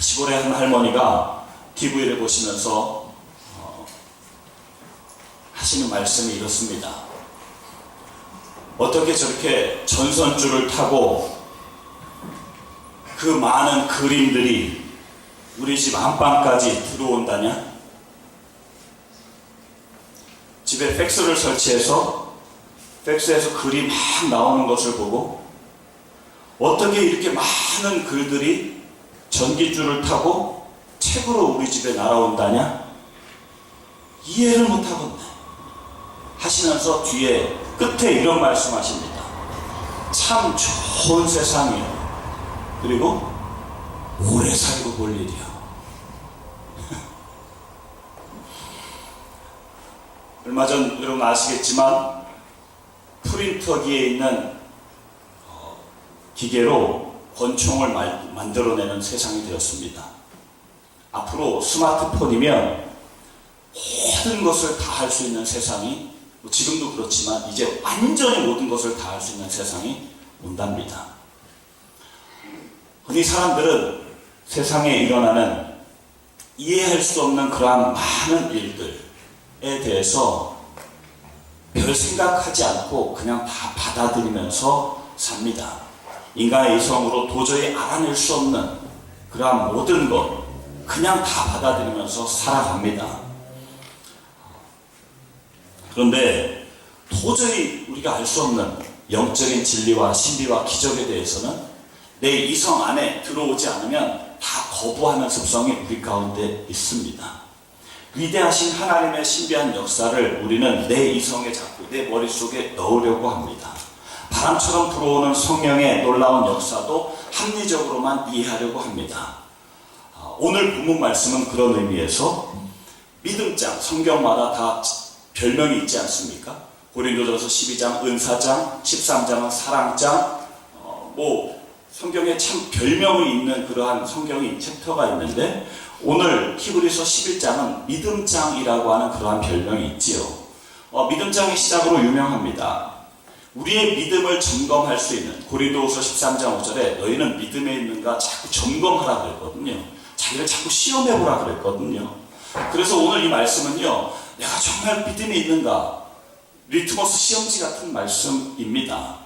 시골의 한 할머니가 TV를 보시면서 하시는 말씀이 이렇습니다. 어떻게 저렇게 전선줄을 타고 그 많은 그림들이 우리 집 안방까지 들어온다냐? 집에 팩스를 설치해서 팩스에서 글이 막 나오는 것을 보고 어떻게 이렇게 많은 글들이 전기줄을 타고 책으로 우리 집에 날아온다냐? 이해를 못하겠네 하시면서 뒤에 끝에 이런 말씀하십니다. 참 좋은 세상이요. 그리고 오래 살고 볼 일이요. 얼마 전 여러분 아시겠지만 프린터기에 있는 기계로 권총을 만들어내는 세상이 되었습니다. 앞으로 스마트폰이면 모든 것을 다 할 수 있는 세상이, 지금도 그렇지만 이제 완전히 모든 것을 다 할 수 있는 세상이 온답니다. 흔히 사람들은 세상에 일어나는 이해할 수 없는 그러한 많은 일들에 대해서 별 생각하지 않고 그냥 다 받아들이면서 삽니다. 인간의 이성으로 도저히 알아낼 수 없는 그러한 모든 것 그냥 다 받아들이면서 살아갑니다. 그런데 도저히 우리가 알 수 없는 영적인 진리와 신비와 기적에 대해서는 내 이성 안에 들어오지 않으면 다 거부하는 습성이 우리 가운데 있습니다. 위대하신 하나님의 신비한 역사를 우리는 내 이성에 잡고 내 머릿속에 넣으려고 합니다. 바람처럼 불어오는 성령의 놀라운 역사도 합리적으로만 이해하려고 합니다. 오늘 본문 말씀은 그런 의미에서 믿음장, 성경마다 다 별명이 있지 않습니까? 고린도전서 12장 은사장, 13장은 사랑장, 성경에 참 별명이 있는 그러한 성경이 챕터가 있는데 오늘 히브리서 11장은 믿음장이라고 하는 그러한 별명이 있지요. 믿음장의 시작으로 유명합니다. 우리의 믿음을 점검할 수 있는 고린도후서 13장 5절에 너희는 믿음에 있는가 자꾸 점검하라 그랬거든요. 자기를 자꾸 시험해보라 그랬거든요. 그래서 오늘 이 말씀은요, 내가 정말 믿음이 있는가 리트머스 시험지 같은 말씀입니다.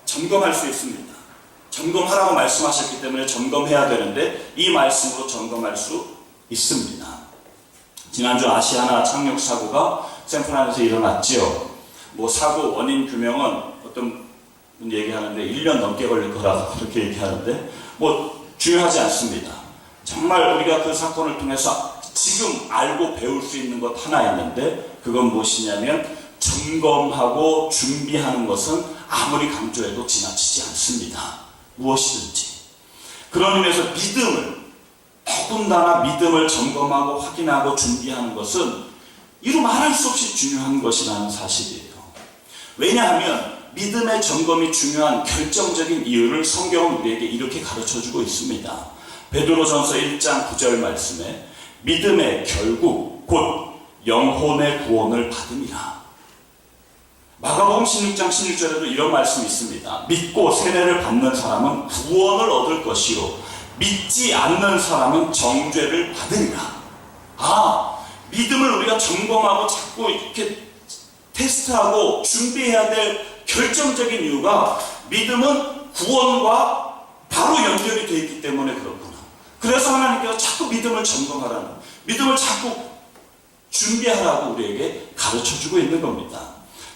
점검할 수 있습니다. 점검하라고 말씀하셨기 때문에 점검해야 되는데 이 말씀으로 점검할 수 있습니다. 지난주 아시아나 착륙 사고가 샌프란에서 일어났지요. 사고 원인 규명은 어떤 분 얘기하는데 1년 넘게 걸릴 거라고 그렇게 얘기하는데 중요하지 않습니다. 정말 우리가 그 사건을 통해서 지금 알고 배울 수 있는 것 하나 있는데 그건 무엇이냐면 점검하고 준비하는 것은 아무리 강조해도 지나치지 않습니다. 무엇이든지. 그런 의미에서 믿음을, 더군다나 믿음을 점검하고 확인하고 준비하는 것은 이루 말할 수 없이 중요한 것이라는 사실이에요. 왜냐하면 믿음의 점검이 중요한 결정적인 이유를 성경은 우리에게 이렇게 가르쳐주고 있습니다. 베드로전서 1장 9절 말씀에 믿음의 결국 곧 영혼의 구원을 받으니라. 마가복음 16장 16절에도 이런 말씀이 있습니다. 믿고 세례를 받는 사람은 구원을 얻을 것이요 믿지 않는 사람은 정죄를 받으리라. 믿음을 우리가 점검하고 자꾸 이렇게 테스트하고 준비해야 될 결정적인 이유가 믿음은 구원과 바로 연결이 되어 있기 때문에 그렇구나. 그래서 하나님께서 자꾸 믿음을 점검하라는, 믿음을 자꾸 준비하라고 우리에게 가르쳐주고 있는 겁니다.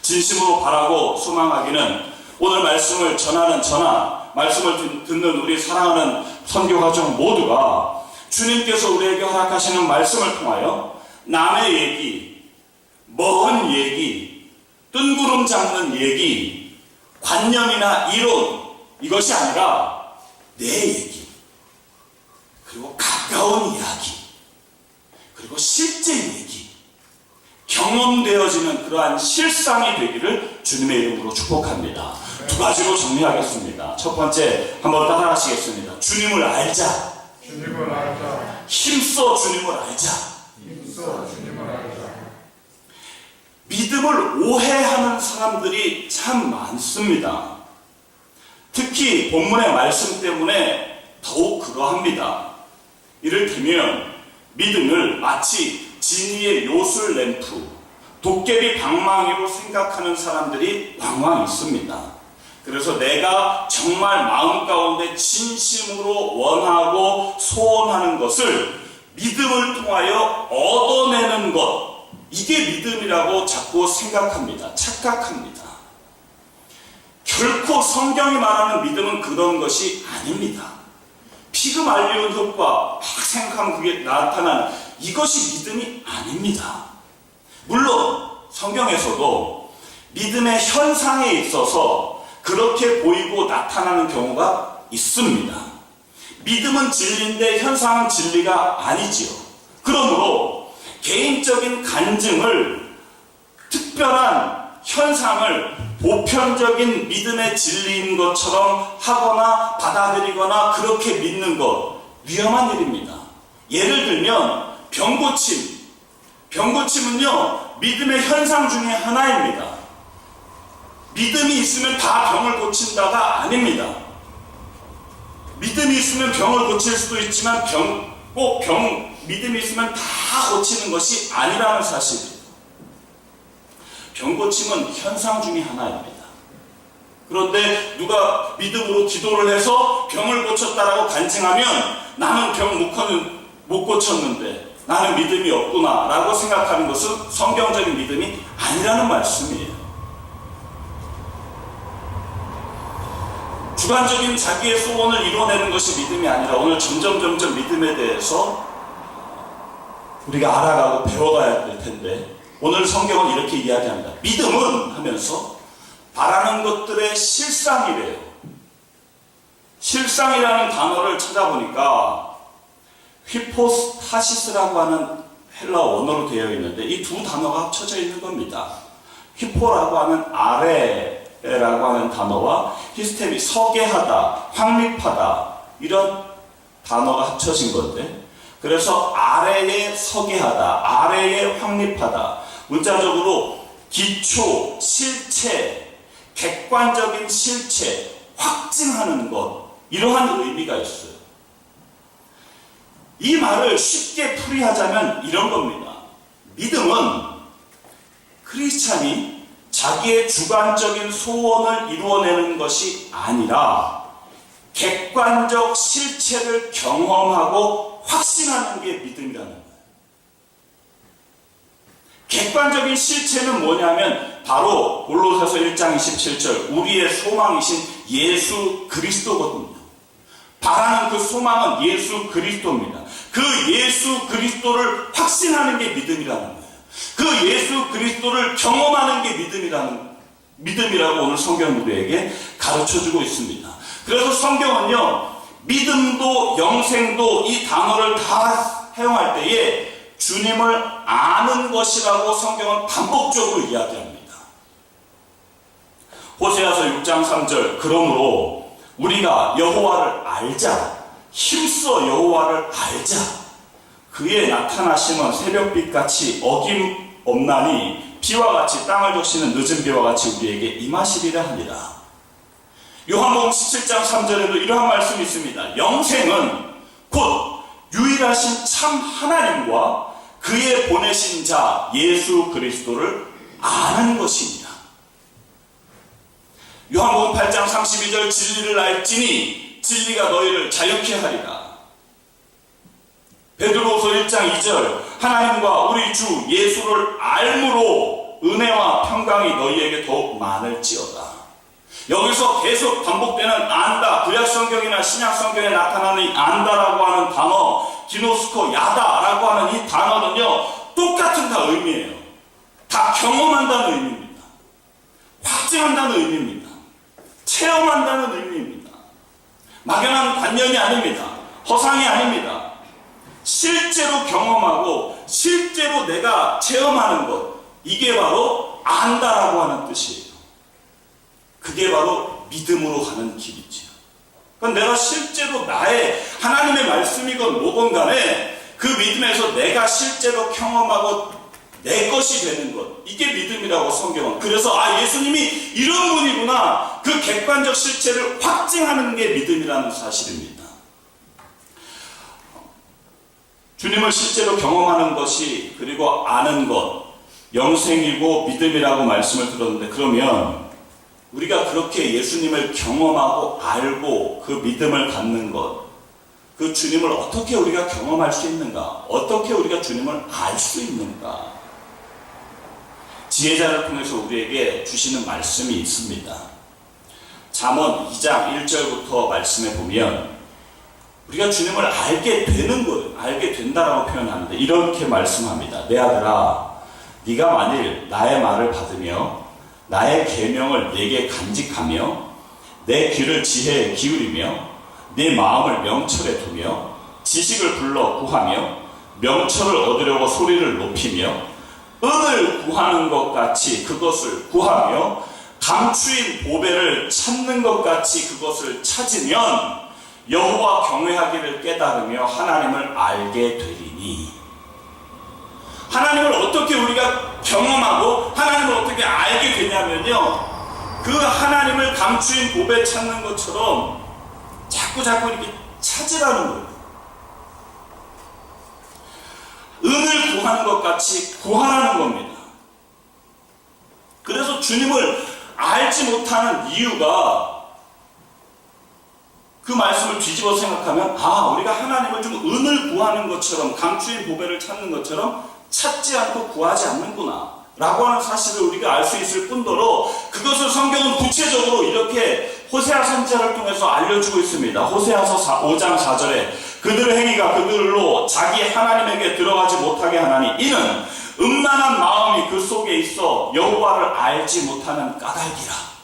진심으로 바라고 소망하기는 오늘 말씀을 전하는 저나 말씀을 듣는 우리 사랑하는 선교가족 모두가 주님께서 우리에게 허락하시는 말씀을 통하여 남의 얘기, 먼 얘기, 뜬구름 잡는 얘기, 관념이나 이론 이것이 아니라 내 얘기, 그리고 가까운 이야기, 그리고 실제 얘기, 경험되어지는 그러한 실상이 되기를 주님의 이름으로 축복합니다. 두 가지로 정리하겠습니다. 첫 번째, 한번 따라하시겠습니다. 주님을 알자. 주님을 알자. 힘써 주님을 알자. 힘써 주님을 알자. 믿음을 오해하는 사람들이 참 많습니다. 특히 본문의 말씀 때문에 더욱 그러합니다. 이를테면 믿음을 마치 진위의 요술 램프, 도깨비 방망이로 생각하는 사람들이 왕왕 있습니다. 그래서 내가 정말 마음 가운데 진심으로 원하고 소원하는 것을 믿음을 통하여 얻어내는 것, 이게 믿음이라고 자꾸 생각합니다. 착각합니다. 결코 성경이 말하는 믿음은 그런 것이 아닙니다. 피그말리온 효과 막 생각하면 그게 나타나는 이것이 믿음이 아닙니다. 물론 성경에서도 믿음의 현상에 있어서 그렇게 보이고 나타나는 경우가 있습니다. 믿음은 진리인데 현상은 진리가 아니지요. 그러므로 개인적인 간증을, 특별한 현상을 보편적인 믿음의 진리인 것처럼 하거나 받아들이거나 그렇게 믿는 것, 위험한 일입니다. 예를 들면 병고침은요 믿음의 현상 중에 하나입니다. 믿음이 있으면 다 병을 고친다가 아닙니다. 믿음이 있으면 병을 고칠 수도 있지만 믿음이 있으면 다 고치는 것이 아니라는 사실이에요. 병고침은 현상 중에 하나입니다. 그런데 누가 믿음으로 기도를 해서 병을 고쳤다라고 간증하면 나는 병 못 고쳤는데 나는 믿음이 없구나 라고 생각하는 것은 성경적인 믿음이 아니라는 말씀이에요. 주관적인 자기의 소원을 이뤄내는 것이 믿음이 아니라 오늘 점점 믿음에 대해서 우리가 알아가고 배워가야 될 텐데, 오늘 성경은 이렇게 이야기합니다. 믿음은 하면서 바라는 것들의 실상이래요. 실상이라는 단어를 찾아보니까 휘포스타시스라고 하는 헬라 원어로 되어 있는데 이 두 단어가 합쳐져 있는 겁니다. 휘포라고 하는 아래라고 하는 단어와 히스테미, 서게하다, 확립하다, 이런 단어가 합쳐진 건데, 그래서 아래에 서게하다, 아래에 확립하다, 문자적으로 기초, 실체, 객관적인 실체, 확증하는 것, 이러한 의미가 있어요. 이 말을 쉽게 풀이하자면 이런 겁니다. 믿음은 크리스찬이 자기의 주관적인 소원을 이루어내는 것이 아니라 객관적 실체를 경험하고 확신하는 게 믿음이라는 거예요. 객관적인 실체는 뭐냐면 바로 골로새서 1장 27절 우리의 소망이신 예수 그리스도거든요. 바라는 그 소망은 예수 그리스도입니다. 그 예수 그리스도를 확신하는 게 믿음이라는 거예요. 그 예수 그리스도를 경험하는 게 믿음이라고 오늘 성경 우리에게 가르쳐주고 있습니다. 그래서 성경은요, 믿음도 영생도 이 단어를 다 사용할 때에 주님을 아는 것이라고 성경은 반복적으로 이야기합니다. 호세아서 6장 3절 그러므로 우리가 여호와를 알자, 힘써 여호와를 알자. 그의 나타나심은 새벽빛같이 어김없나니 비와 같이 땅을 적시는 늦은 비와 같이 우리에게 임하시리라 하니라. 요한복음 17장 3절에도 이러한 말씀이 있습니다. 영생은 곧 유일하신 참 하나님과 그의 보내신 자 예수 그리스도를 아는 것입니다. 요한복음 8장 32절 진리를 알지니 진리가 너희를 자유케 하리라. 베드로후서 1장 2절 하나님과 우리 주 예수를 알므로 은혜와 평강이 너희에게 더욱 많을지어다. 여기서 계속 반복되는 안다, 구약성경이나 신약성경에 나타나는 이 안다라고 하는 단어, 기노스코, 야다라고 하는 이 단어는요 똑같은 다 의미예요. 다 경험한다는 의미입니다. 확증한다는 의미입니다. 체험한다는 의미입니다. 막연한 관념이 아닙니다. 허상이 아닙니다. 실제로 경험하고 실제로 내가 체험하는 것, 이게 바로 안다라고 하는 뜻이에요. 그게 바로 믿음으로 가는 길이지요. 그러니까 내가 실제로 나의 하나님의 말씀이건 뭐건 간에 그 믿음에서 내가 실제로 경험하고 내 것이 되는 것, 이게 믿음이라고 성경은. 그래서 예수님이 이런 분이구나, 그 객관적 실체를 확증하는 게 믿음이라는 사실입니다. 주님을 실제로 경험하는 것이, 그리고 아는 것, 영생이고 믿음이라고 말씀을 들었는데, 그러면 우리가 그렇게 예수님을 경험하고 알고 그 믿음을 갖는 것, 그 주님을 어떻게 우리가 경험할 수 있는가? 어떻게 우리가 주님을 알 수 있는가? 지혜자를 통해서 우리에게 주시는 말씀이 있습니다. 잠언 2장 1절부터 말씀해 보면 우리가 주님을 알게 되는 거예요. 알게 된다라고 표현하는데 이렇게 말씀합니다. 내 아들아, 네가 만일 나의 말을 받으며 나의 계명을 내게 간직하며 내 귀를 지혜에 기울이며 네 마음을 명철에 두며 지식을 불러 구하며 명철을 얻으려고 소리를 높이며 은을 구하는 것 같이 그것을 구하며 감추인 보배를 찾는 것 같이 그것을 찾으면 여호와 경외하기를 깨달으며 하나님을 알게 되리니. 하나님을 어떻게 우리가 경험하고 하나님을 어떻게 알게 되냐면요, 그 하나님을 감추인 보배 찾는 것처럼 자꾸 이렇게 찾으라는 거예요. 은을 구하는 것 같이 구하라는 겁니다. 그래서 주님을 알지 못하는 이유가, 그 말씀을 뒤집어 생각하면, 우리가 하나님을 좀 은을 구하는 것처럼, 감추인 보배를 찾는 것처럼 찾지 않고 구하지 않는구나 라고 하는 사실을 우리가 알 수 있을 뿐더러, 그것을 성경은 구체적으로 이렇게 호세아 선지자를 통해서 알려주고 있습니다. 호세아서 5장 4절에 그들의 행위가 그들로 자기 하나님에게 들어가지 못하게 하나니 이는 음란한 마음이 그 속에 있어 여호와를 알지 못하는 까닭이라.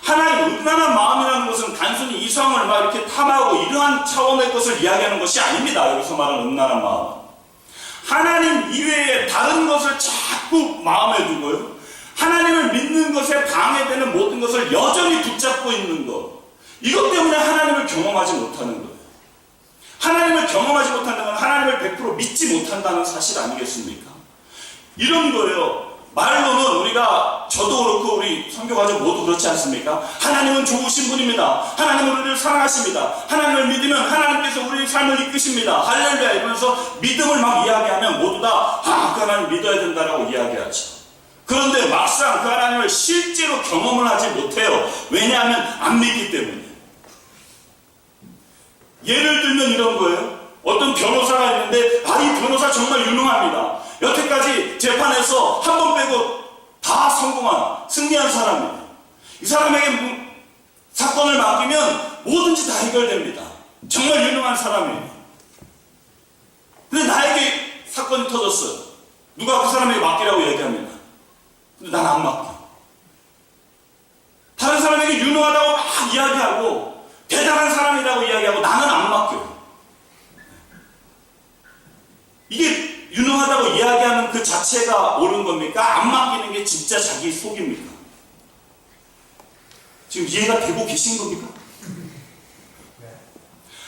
하나님, 음란한 마음이라는 것은 단순히 이성을 막 이렇게 탐하고 이러한 차원의 것을 이야기하는 것이 아닙니다. 여기서 말하는 음란한 마음은 하나님 이외에 다른 것을 자꾸 마음에 두고요, 하나님을 믿는 것에 방해되는 모든 것을 여전히 붙잡고 있는 것, 이것 때문에 하나님을 경험하지 못하는 거예요. 하나님을 경험하지 못한다는 건 하나님을 100% 믿지 못한다는 사실 아니겠습니까? 이런 거예요. 말로는 우리가, 저도 그렇고 우리 선교가족 모두 그렇지 않습니까? 하나님은 좋으신 분입니다. 하나님은 우리를 사랑하십니다. 하나님을 믿으면 하나님께서 우리의 삶을 이끄십니다. 할렐루야 이러면서 믿음을 막 이야기하면 모두 다 그 하나님 믿어야 된다라고 이야기하죠. 그런데 막상 그 하나님을 실제로 경험을 하지 못해요. 왜냐하면 안 믿기 때문에. 예를 들면 이런 거예요. 어떤 변호사가 있는데 이 변호사 정말 유능합니다. 여태까지 재판에서 한 번 빼고 다 성공한, 승리한 사람이에요. 이 사람에게 사건을 맡기면 뭐든지 다 해결됩니다. 정말 유능한 사람이에요. 근데 나에게 사건이 터졌어요. 누가 그 사람에게 맡기라고 얘기합니다. 근데 난 안 맡겨. 다른 사람에게 유능하다고 막 이야기하고 대단한 사람이라고 이야기하고 나는 안 맡겨요. 이게 유능하다고 이야기하는 그 자체가 옳은 겁니까? 안 맡기는 게 진짜 자기 속입니까? 지금 이해가 되고 계신 겁니까?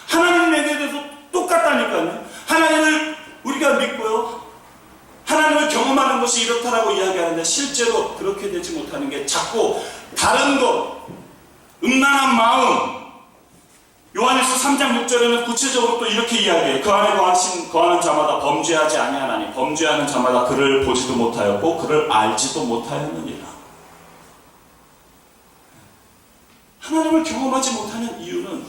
하나님에게 대해서 똑같다니까요. 하나님을 우리가 믿고요, 하나님을 경험하는 것이 이렇다라고 이야기하는데 실제로 그렇게 되지 못하는 게 자꾸 다른 것, 음란한 마음. 요한일서 3장 6절에는 구체적으로 또 이렇게 이야기해요. 그 안에 거하는 자마다 범죄하지 아니하나니 범죄하는 자마다 그를 보지도 못하였고 그를 알지도 못하였느니라. 하나님을 경험하지 못하는 이유는,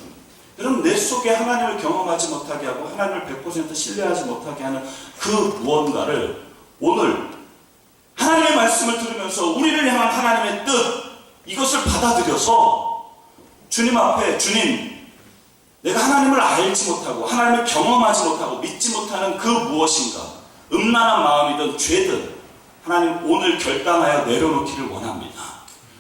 여러분, 내 속에 하나님을 경험하지 못하게 하고 하나님을 100% 신뢰하지 못하게 하는 그 무언가를 오늘 하나님의 말씀을 들으면서 우리를 향한 하나님의 뜻, 이것을 받아들여서 주님 앞에, 주님, 내가 하나님을 알지 못하고 하나님을 경험하지 못하고 믿지 못하는 그 무엇인가, 음란한 마음이든 죄든 하나님 오늘 결단하여 내려놓기를 원합니다.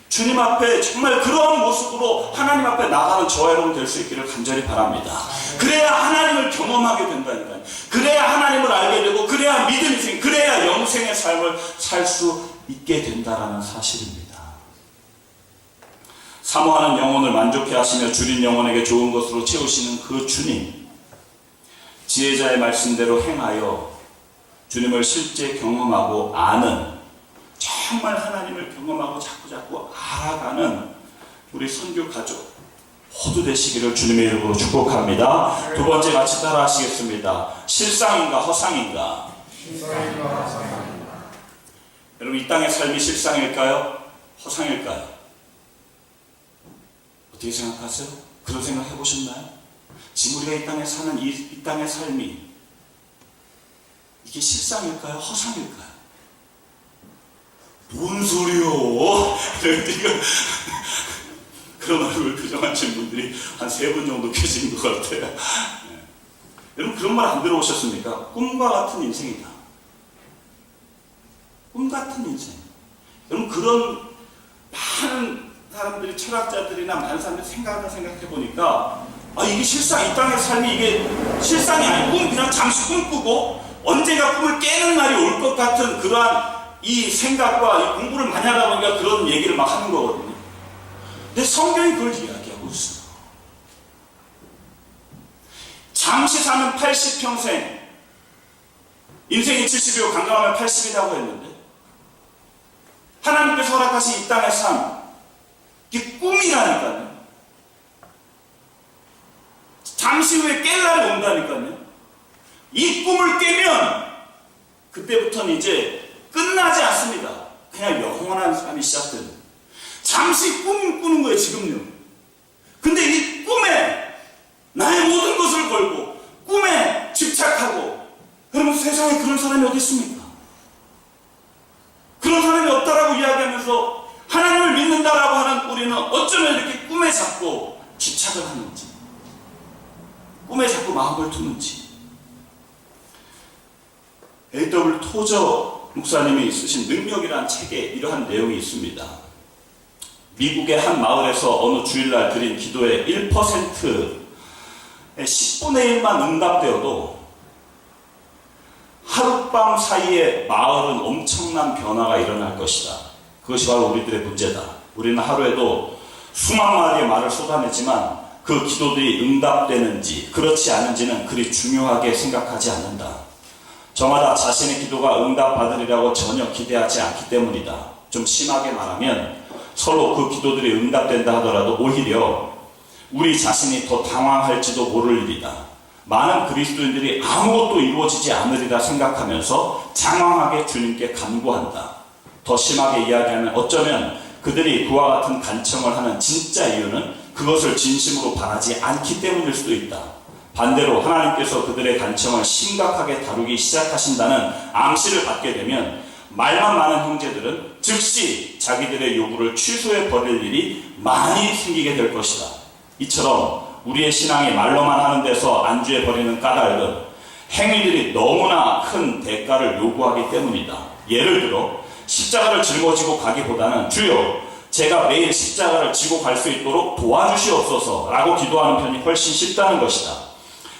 주님 앞에 정말 그러한 모습으로 하나님 앞에 나가는 저와 여러분 될 수 있기를 간절히 바랍니다. 그래야 하나님을 경험하게 된다니까요. 그래야 하나님을 알게 되고, 그래야 믿음이 생, 그래야 영생의 삶을 살 수 있게 된다라는 사실입니다. 사모하는 영혼을 만족해 하시며 줄인 영혼에게 좋은 것으로 채우시는 그 주님, 지혜자의 말씀대로 행하여 주님을 실제 경험하고 아는, 정말 하나님을 경험하고 자꾸 알아가는 우리 선교 가족 호두 되시기를 주님의 이름으로 축복합니다. 두 번째 같이 따라 하시겠습니다. 실상인가 허상인가? 실상인가 허상인가? 여러분, 이 땅의 삶이 실상일까요? 허상일까요? 어떻게 생각하세요? 그런 생각 해보셨나요? 지금 우리가 이 땅에 사는 이 땅의 삶이 이게 실상일까요? 허상일까요? 뭔 소리요? 그런 얼굴 표정하신 분들이 한 3분 정도 계신 것 같아요. 네. 여러분, 그런 말 안 들어보셨습니까? 꿈과 같은 인생이다. 꿈 같은 인생. 여러분, 그런 많은 사람들이, 철학자들이나 많은 사람들이 생각해 보니까, 이게 실상, 이 땅의 삶이 이게 실상이 아니고 그냥 잠시 꿈꾸고 언제가 꿈을 깨는 날이 올 것 같은 그러한 이 생각과 이 공부를 많이 하다 보니까 그런 얘기를 막 하는 거거든요. 근데 성경이 그걸 이야기하고 있어요. 잠시 사는 80평생, 인생이 70이고 강강하면 80이라고 했는데, 하나님께서 허락하신 이 땅의 삶, 이게 꿈이라니까요. 잠시 후에 깰 날이 온다니까요. 이 꿈을 깨면 그때부터는 이제 끝나지 않습니다. 그냥 영원한 삶이 시작됩니다. 잠시 꿈 꾸는 거예요, 지금요. 근데 이 꿈에 나의 모든 것을 걸고 꿈에 집착하고, 여러분, 세상에 그런 사람이 어디 있습니까? 그런 사람이 없다라고 이야기하면서 하나님을 믿는다라고 하는 우리는 어쩌면 이렇게 꿈에 자꾸 집착을 하는지, 꿈에 자꾸 마음을 두는지. A.W. 토저 목사님이 쓰신 능력이라는 책에 이러한 내용이 있습니다. 미국의 한 마을에서 어느 주일날 드린 기도의 1%의 10분의 1만 응답되어도 하룻밤 사이에 마을은 엄청난 변화가 일어날 것이다. 그것이 바로 우리들의 문제다. 우리는 하루에도 수만 마디의 말을 쏟아내지만 그 기도들이 응답되는지 그렇지 않은지는 그리 중요하게 생각하지 않는다. 저마다 자신의 기도가 응답받으리라고 전혀 기대하지 않기 때문이다. 좀 심하게 말하면 서로 그 기도들이 응답된다 하더라도 오히려 우리 자신이 더 당황할지도 모를 일이다. 많은 그리스도인들이 아무것도 이루어지지 않으리라 생각하면서 장황하게 주님께 간구한다. 더 심하게 이야기하면 어쩌면 그들이 그와 같은 간청을 하는 진짜 이유는 그것을 진심으로 바라지 않기 때문일 수도 있다. 반대로 하나님께서 그들의 간청을 심각하게 다루기 시작하신다는 암시를 받게 되면 말만 많은 형제들은 즉시 자기들의 요구를 취소해 버릴 일이 많이 생기게 될 것이다. 이처럼 우리의 신앙이 말로만 하는 데서 안주해 버리는 까닭은 행위들이 너무나 큰 대가를 요구하기 때문이다. 예를 들어 십자가를 짊어지고 가기보다는 주여 제가 매일 십자가를 지고 갈 수 있도록 도와주시옵소서 라고 기도하는 편이 훨씬 쉽다는 것이다.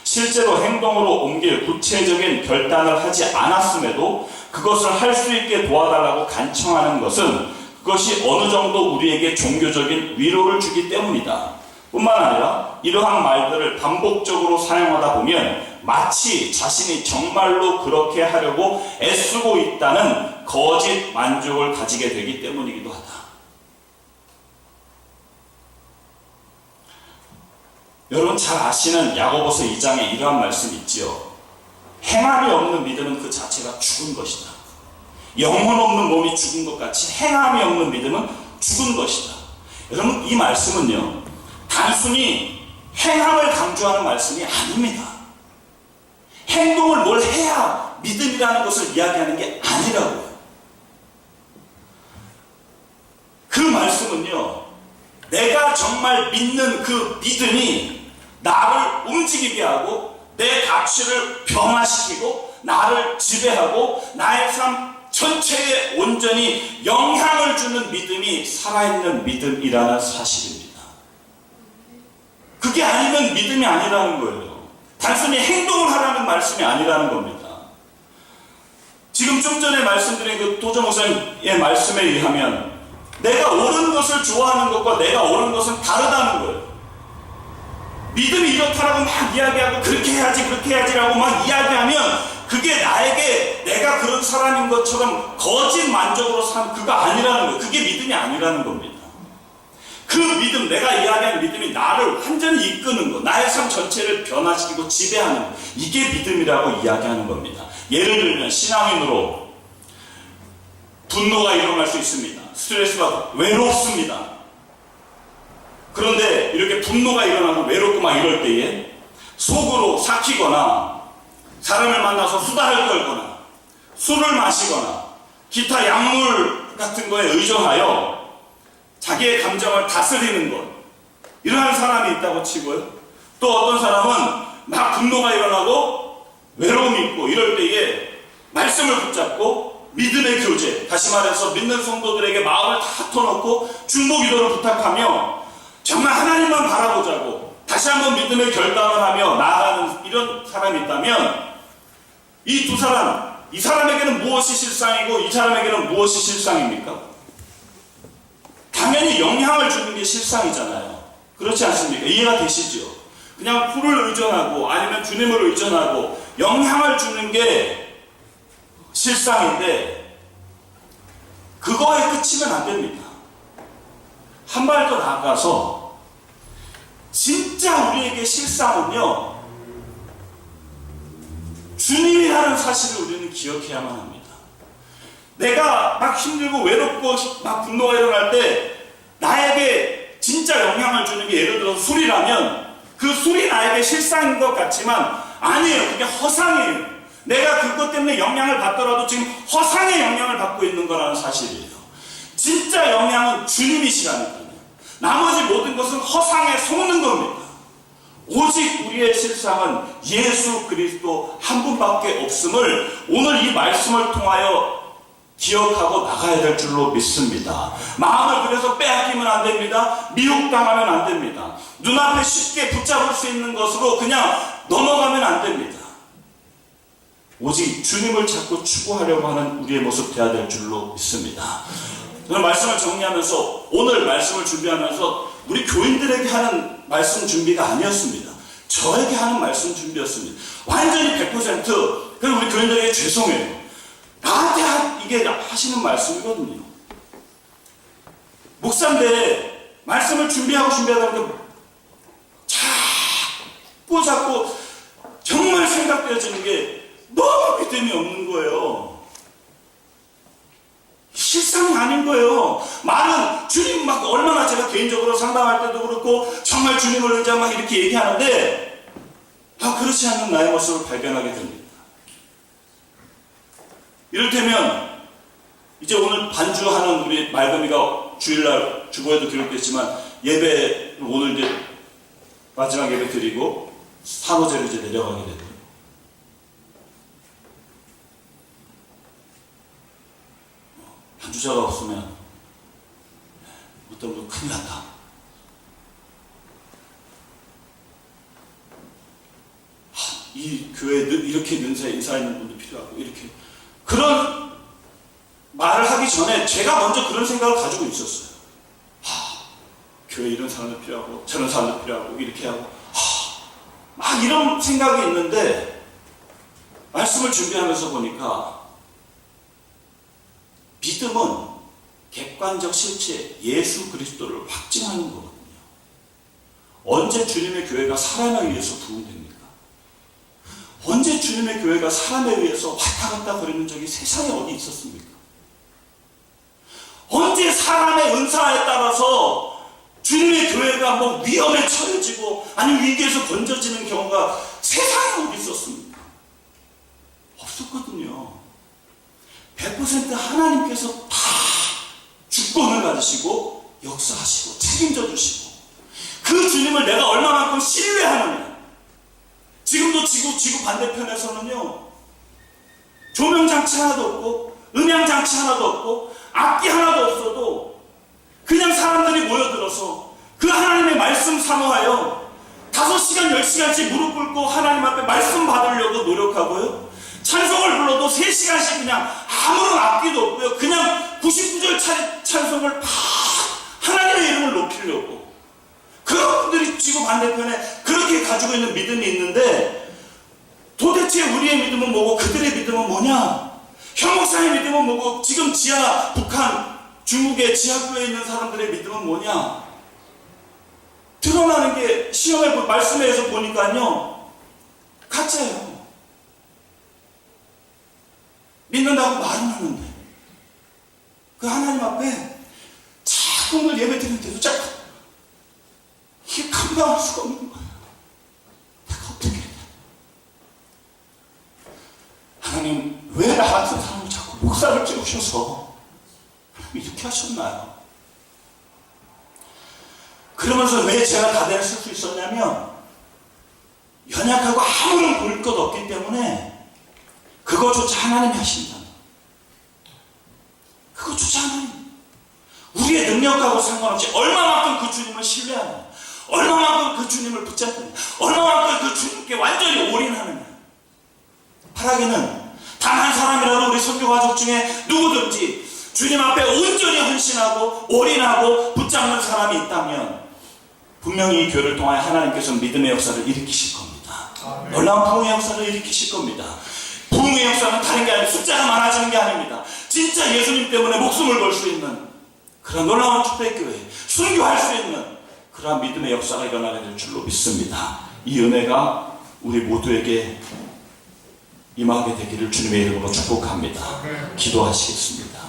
실제로 행동으로 옮길 구체적인 결단을 하지 않았음에도 그것을 할 수 있게 도와달라고 간청하는 것은 그것이 어느 정도 우리에게 종교적인 위로를 주기 때문이다. 뿐만 아니라 이러한 말들을 반복적으로 사용하다 보면 마치 자신이 정말로 그렇게 하려고 애쓰고 있다는 거짓 만족을 가지게 되기 때문이기도 하다. 여러분 잘 아시는 야고보서 2장에 이러한 말씀이 있지요. 행함이 없는 믿음은 그 자체가 죽은 것이다. 영혼 없는 몸이 죽은 것 같이 행함이 없는 믿음은 죽은 것이다. 여러분 이 말씀은요 단순히 행함을 강조하는 말씀이 아닙니다. 행동을 뭘 해야 믿음이라는 것을 이야기하는 게 아니라고요. 그 말씀은요 내가 정말 믿는 그 믿음이 나를 움직이게 하고 내 가치를 변화시키고 나를 지배하고 나의 삶 전체에 온전히 영향을 주는 믿음이 살아있는 믿음이라는 사실입니다. 그게 아니면 믿음이 아니라는 거예요. 단순히 행동을 하라는 말씀이 아니라는 겁니다. 지금 좀 전에 말씀드린 그 도저 목사님의 말씀에 의하면 내가 옳은 것을 좋아하는 것과 내가 옳은 것은 다르다는 거예요. 믿음이 이렇다라고 막 이야기하고 그렇게 해야지라고 막 이야기하면 그게 나에게 내가 그런 사람인 것처럼 거짓 만족으로 사는 그거 아니라는 거예요. 그게 믿음이 아니라는 겁니다. 그 믿음, 내가 이야기하는 믿음이 나를 완전히 이끄는 것, 나의 삶 전체를 변화시키고 지배하는 것, 이게 믿음이라고 이야기하는 겁니다. 예를 들면 신앙인으로 분노가 일어날 수 있습니다. 스트레스가 외롭습니다. 그런데 이렇게 분노가 일어나고 외롭고 막 이럴 때에 속으로 삭히거나 사람을 만나서 수다를 떨거나 술을 마시거나 기타 약물 같은 거에 의존하여 자기의 감정을 다스리는 것, 이러한 사람이 있다고 치고요. 또 어떤 사람은 막 분노가 일어나고 외로움이 있고 이럴 때에 말씀을 붙잡고 믿음의 교제, 다시 말해서 믿는 성도들에게 마음을 다 터놓고 중보기도를 부탁하며 정말 하나님만 바라보자고 다시 한번 믿음의 결단을 하며 나아가는 이런 사람이 있다면, 이 두 사람, 이 사람에게는 무엇이 실상이고 이 사람에게는 무엇이 실상입니까? 당연히 영향을 주는 게 실상이잖아요. 그렇지 않습니까? 이해가 되시죠? 그냥 풀을 의존하고 아니면 주님을 의존하고 영향을 주는 게 실상인데, 그거에 그치면 안 됩니다. 한 발 더 나아가서 진짜 우리에게 실상은요, 주님이라는 사실을 우리는 기억해야만 합니다. 내가 막 힘들고 외롭고 막 분노가 일어날 때 나에게 진짜 영향을 주는 게, 예를 들어서 술이라면 그 술이 나에게 실상인 것 같지만 아니에요. 그게 허상이에요. 내가 그것 때문에 영향을 받더라도 지금 허상의 영향을 받고 있는 거라는 사실이에요. 진짜 영향은 주님이시라니까요. 나머지 모든 것은 허상에 속는 겁니다. 오직 우리의 실상은 예수 그리스도 한 분밖에 없음을 오늘 이 말씀을 통하여 기억하고 나가야 될 줄로 믿습니다. 마음을 그래서 빼앗기면 안 됩니다. 미혹당하면 안 됩니다. 눈앞에 쉽게 붙잡을 수 있는 것으로 그냥 넘어가면 안 됩니다. 오직 주님을 자꾸 추구하려고 하는 우리의 모습 되어야 될 줄로 믿습니다. 저는 말씀을 정리하면서, 오늘 말씀을 준비하면서 우리 교인들에게 하는 말씀 준비가 아니었습니다. 저에게 하는 말씀 준비였습니다. 완전히 100%. 그리고 우리 교인들에게 죄송해요. 나한테 이게 하시는 말씀이거든요. 목사인데 말씀을 준비하다 보니까 자꾸 정말 생각되어지는 게 너무 믿음이 없는 거예요. 실상이 아닌 거예요. 많은 주님 막 얼마나 제가 개인적으로 상담할 때도 그렇고 정말 주님을 의지하고 막 이렇게 얘기하는데 그렇지 않는 나의 모습을 발견하게 됩니다. 이를테면 이제 오늘 반주하는 우리 말금이가 주일날 주보에도 기록됐지만 예배 오늘 이제 마지막 예배 드리고 산호제로 이제 내려가게 되고, 반주자가 없으면 어떤 분 큰일 났다. 이 교회에 이렇게 인사 있는 분도 필요하고, 이렇게 그런 말을 하기 전에 제가 먼저 그런 생각을 가지고 있었어요. 교회에 이런 사람도 필요하고 저런 사람도 필요하고 이렇게 하고 막 이런 생각이 있는데, 말씀을 준비하면서 보니까 믿음은 객관적 실체 예수 그리스도를 확증하는 거거든요. 언제 주님의 교회가 사람에 의해서 부흥됩니까? 언제 주님의 교회가 사람에 의해서 왔다 갔다 거리는 적이 세상에 어디 있었습니까? 언제 사람의 은사에 따라서 주님의 교회가 뭐 위험에 처해지고 아니면 위기에서 건져지는 경우가 세상에 어디 있었습니까? 없었거든요. 100% 하나님께서 다 주권을 가지시고 역사하시고 책임져 주시고, 그 주님을 내가 얼마만큼 신뢰하느냐. 지금도 지구 반대편에서는요, 조명장치 하나도 없고 음향장치 하나도 없고 악기 하나도 없어도 그냥 사람들이 모여들어서 그 하나님의 말씀 사모하여 5시간 10시간씩 무릎 꿇고 하나님 앞에 말씀 받으려고 노력하고요, 찬송을 불러도 3시간씩 그냥 아무런 악기도 없고요, 그냥 99절 찬송을 막 하나님의 이름을 높이려고, 그런 분들이 지구 반대편에 그렇게 가지고 있는 믿음이 있는데, 도대체 우리의 믿음은 뭐고 그들의 믿음은 뭐냐? 현 목사의 믿음은 뭐고 지금 북한 중국의 지하교회에 있는 사람들의 믿음은 뭐냐? 시험에 말씀에서 보니까요 가짜예요. 믿는다고 말은 하는데 그 하나님 앞에 자꾸 오늘 예배 드리는데도 자꾸 이게 감당할 수가 없는 거예요. 내가 어떻게 해야 돼? 하나님 왜 나 같은 사람을 자꾸 목사를 찍으셔서 하나님 이렇게 하셨나요? 그러면서 왜 제가 가대를 쓸 수 있었냐면 연약하고 아무런 볼 것 없기 때문에 그것조차 하나님이 하신다. 그것조차 하나님. 우리의 능력하고 상관없이 얼마만큼 그 주님을 신뢰하느냐, 얼마만큼 그 주님을 붙잡느냐, 얼마만큼 그 주님께 완전히 올인하느냐. 바라기는 단 한 사람이라도 우리 선교 가족 중에 누구든지 주님 앞에 온전히 헌신하고 올인하고 붙잡는 사람이 있다면 분명히 이 교회를 통하여 하나님께서 믿음의 역사를 일으키실 겁니다. 놀라운 부흥의 역사를 일으키실 겁니다. 부흥의 역사는 다른 게 아니라 숫자가 많아지는 게 아닙니다. 진짜 예수님 때문에 목숨을 걸 수 있는 그런 놀라운 축복교회, 순교할 수 있는 그러한 믿음의 역사가 일어나게 될 줄로 믿습니다. 이 은혜가 우리 모두에게 임하게 되기를 주님의 이름으로 축복합니다. 기도하시겠습니다.